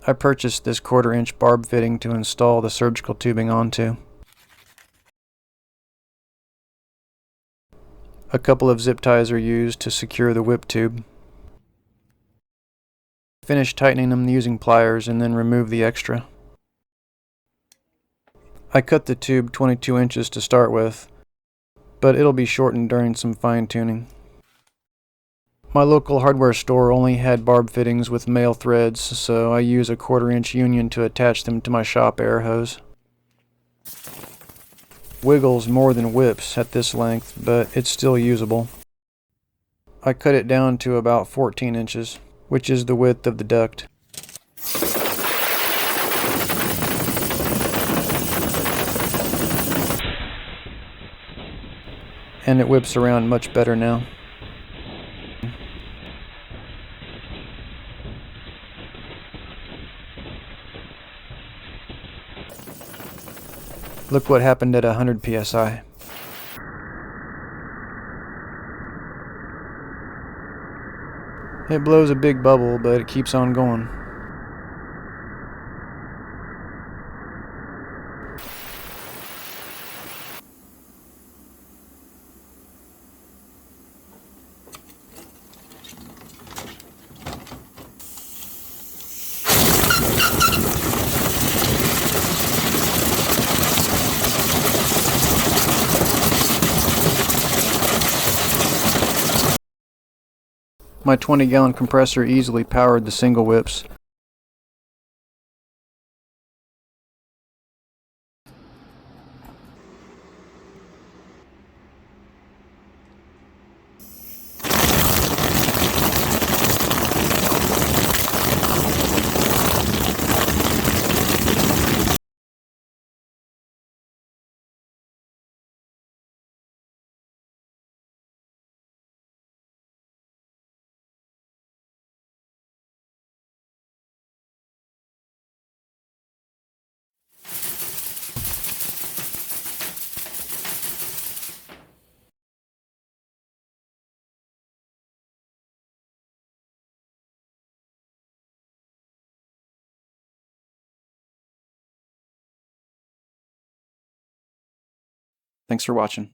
I purchased this 1/4-inch barb fitting to install the surgical tubing onto. A couple of zip ties are used to secure the whip tube. Finish tightening them using pliers and then remove the extra. I cut the tube 22 inches to start with, but it'll be shortened during some fine tuning. My local hardware store only had barb fittings with male threads, so I use a 1/4-inch union to attach them to my shop air hose. Wiggles more than whips at this length, but it's still usable. I cut it down to about 14 inches, which is the width of the duct. And it whips around much better now. Look what happened at 100 psi. It blows a big bubble, but it keeps on going. My 20-gallon compressor easily powered the single whips. Thanks for watching.